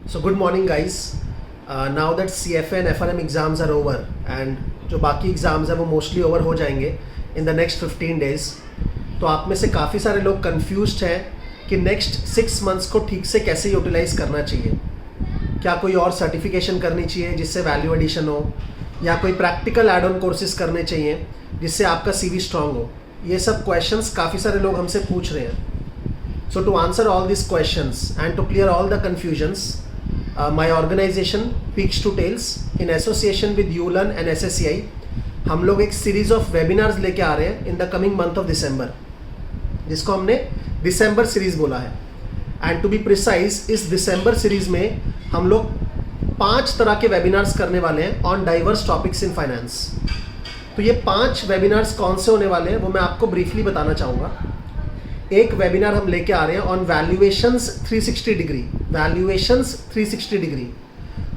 So good morning guys. Now that CFA and FRM exams are over and जो बाकी exams हैं वो mostly over हो जाएंगे इन द नेक्स्ट 15 डेज़, तो आप में से काफ़ी सारे लोग कंफ्यूज्ड हैं कि नेक्स्ट 6 मंथ्स को ठीक से कैसे यूटिलाइज़ करना चाहिए। क्या कोई और सर्टिफिकेशन करनी चाहिए जिससे वैल्यू एडिशन हो, या कोई प्रैक्टिकल एड ऑन कोर्सेज करने चाहिए जिससे आपका CV स्ट्रांग हो। ये सब क्वेश्चंस काफ़ी सारे लोग हमसे पूछ रहे हैं। So to answer all these questions and to clear all the confusions, my organization Peaks to Tails in association with ULearn and SSCI, हम लोग एक सीरीज ऑफ वेबिनार्स लेके आ रहे हैं in the coming month of December, जिसको हमने दिसंबर series बोला है। एंड टू बी प्रिसाइज, इस दिसंबर सीरीज में हम लोग 5 तरह के वेबिनार्स करने वाले हैं on diverse topics in finance. तो ये 5 वेबिनार्स कौन से होने वाले हैं वो मैं आपको ब्रीफली बताना चाहूँगा। एक वेबिनार हम लेके आ रहे हैं on valuations 360 degree, valuations 360 degree.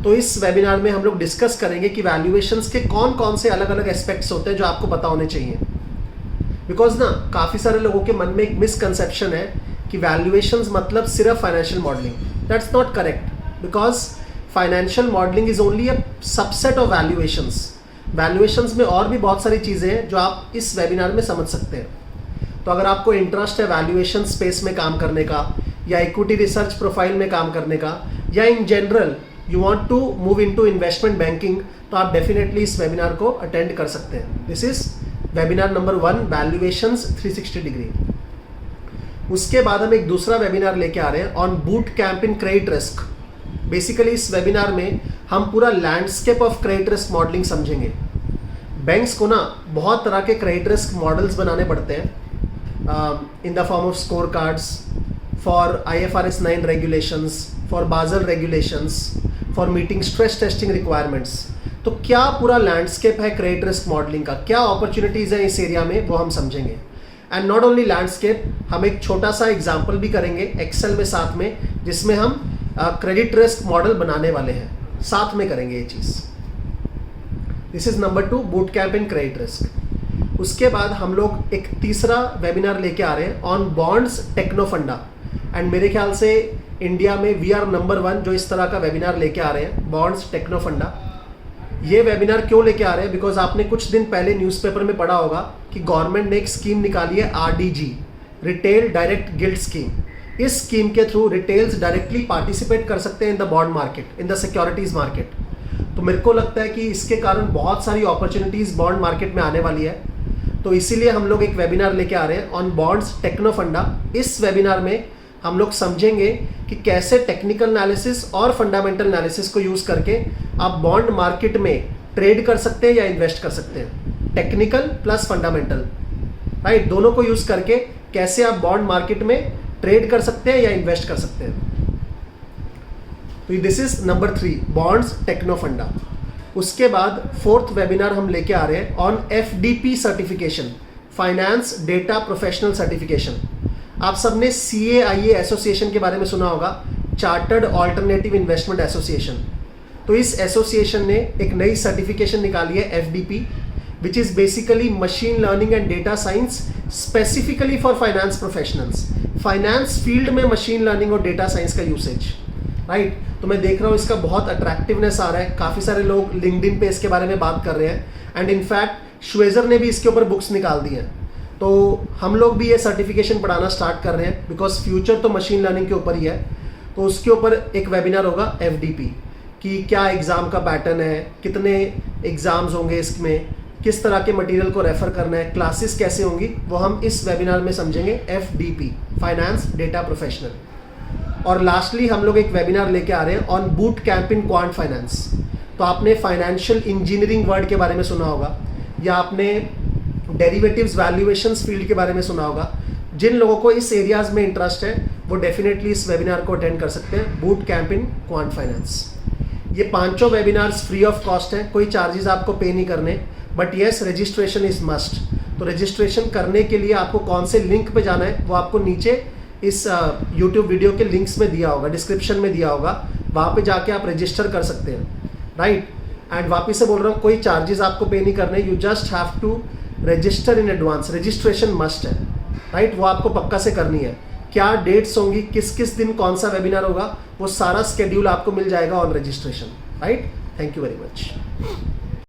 तो इस वेबिनार में हम लोग डिस्कस करेंगे कि वैल्यूएशंस के कौन कौन से अलग अलग एस्पेक्ट्स होते हैं जो आपको पता होने चाहिए। बिकॉज ना काफ़ी सारे लोगों के मन में एक मिसकंसेप्शन है कि वैल्यूएशंस मतलब सिर्फ financial modelling. That's not correct, because financial modelling is only a subset of valuations. Valuations में और भी बहुत सारी चीज़ें हैं जो आप इस वेबिनार में समझ सकते हैं। तो अगर आपको इंटरेस्ट है वैल्यूएशन स्पेस में काम करने का, या इक्विटी रिसर्च प्रोफाइल में काम करने का, या in general you want to move into investment banking, तो आप डेफिनेटली इस वेबिनार को अटेंड कर सकते हैं। This is webinar number 1, valuations 360 degree. उसके बाद हम एक दूसरा वेबिनार लेके आ रहे हैं on boot camp in credit risk. Basically इस वेबिनार में हम पूरा landscape of credit risk modelling समझेंगे। बैंक्स को ना बहुत तरह के क्रेडिट रिस्क मॉडल्स बनाने पड़ते हैं in the form of scorecards for IFRS 9 regulations, for Basel regulations, for meeting stress testing requirements। तो क्या पूरा लैंडस्केप है क्रेडिट रिस्क मॉडलिंग का, क्या अपॉर्चुनिटीज़ हैं इस एरिया में, वो हम समझेंगे। एंड नॉट ओनली लैंडस्केप, हम एक छोटा सा एग्जाम्पल भी करेंगे एक्सेल में साथ में, जिसमें हम क्रेडिट रिस्क मॉडल बनाने वाले हैं, साथ में करेंगे ये चीज़। This is number 2, boot camp in credit risk. उसके बाद हम लोग एक तीसरा वेबिनार लेके आ रहे हैं ऑन बॉन्ड्स टेक्नोफंडा। एंड मेरे ख्याल से इंडिया में वी आर नंबर 1 जो इस तरह का वेबिनार लेके आ रहे हैं, बॉन्ड्स टेक्नोफंडा। ये वेबिनार क्यों लेके आ रहे हैं? बिकॉज आपने कुछ दिन पहले न्यूज़पेपर में पढ़ा होगा कि गवर्नमेंट ने एक स्कीम निकाली है, RDG, retail direct guild scheme. इस स्कीम के थ्रू रिटेल्स डायरेक्टली पार्टिसिपेट कर सकते हैं in the bond market, in the securities market. तो मेरे को लगता है कि इसके कारण बहुत सारी अपॉर्चुनिटीज़ बॉन्ड मार्केट में आने वाली है। तो इसीलिए हम लोग एक वेबिनार लेके आ रहे हैं ऑन बॉन्ड्स टेक्नोफंडा। इस वेबिनार में हम लोग समझेंगे कि कैसे टेक्निकल एनालिसिस और फंडामेंटल एनालिसिस को यूज़ करके आप बॉन्ड मार्केट में ट्रेड कर सकते हैं या इन्वेस्ट कर सकते हैं। टेक्निकल प्लस फंडामेंटल, राइट, दोनों को यूज़ करके कैसे आप बॉन्ड मार्केट में ट्रेड कर सकते हैं या इन्वेस्ट कर सकते हैं। तो दिस इज नंबर 3, बॉन्ड्स टेक्नोफंडा। उसके बाद 4th वेबिनार हम लेके आ रहे हैं on FDP certification, finance data professional certification. आप सबने CAIA एसोसिएशन के बारे में सुना होगा, चार्टर्ड ऑल्टरनेटिव इन्वेस्टमेंट एसोसिएशन। तो इस एसोसिएशन ने एक नई सर्टिफिकेशन निकाली है FDP, which is basically machine learning and data science specifically for finance professionals. Finance field में मशीन लर्निंग और डेटा साइंस का यूसेज, राइट। तो मैं देख रहा हूँ इसका बहुत अट्रैक्टिवनेस आ रहा है, काफ़ी सारे लोग लिंक्डइन पे इसके बारे में बात कर रहे हैं। एंड इनफैक्ट श्वेजर ने भी इसके ऊपर बुक्स निकाल दी हैं। तो हम लोग भी ये सर्टिफिकेशन पढ़ाना स्टार्ट कर रहे हैं, बिकॉज फ्यूचर तो मशीन लर्निंग के ऊपर ही है। तो उसके ऊपर एक वेबिनार होगा FDP कि क्या एग्ज़ाम का पैटर्न है, कितने एग्ज़ाम्स होंगे इसमें, किस तरह के मटेरियल को रेफ़र करना है, क्लासेस कैसे होंगी, वो हम इस वेबिनार में समझेंगे। FDP, finance data professional. और लास्टली हम लोग एक वेबिनार लेके आ रहे हैं on boot camp in quant finance. तो आपने फाइनेंशियल इंजीनियरिंग वर्ड के बारे में सुना होगा, या आपने डेरिवेटिव्स वैल्यूएशंस फील्ड के बारे में सुना होगा। जिन लोगों को इस एरियाज में इंटरेस्ट है वो डेफिनेटली इस वेबिनार को अटेंड कर सकते हैं, बूट कैंप इन क्वांट फाइनेंस। ये 5 वेबिनार्स फ्री ऑफ कॉस्ट हैं, कोई चार्जेस आपको पे नहीं करने, but yes registration is must. तो रजिस्ट्रेशन करने के लिए आपको कौन से लिंक पे जाना है वो आपको नीचे इस YouTube वीडियो के लिंक्स में दिया होगा, डिस्क्रिप्शन में दिया होगा, वहाँ पे जाके आप रजिस्टर कर सकते हैं, राइट। एंड वापस से बोल रहा हूँ, कोई चार्जेस आपको पे नहीं करने, you just have to register in advance. Registration must है, राइट, वो आपको पक्का से करनी है। क्या डेट्स होंगी, किस किस दिन कौन सा वेबिनार होगा, वो सारा स्केड्यूल आपको मिल जाएगा on registration, right? Thank you very much.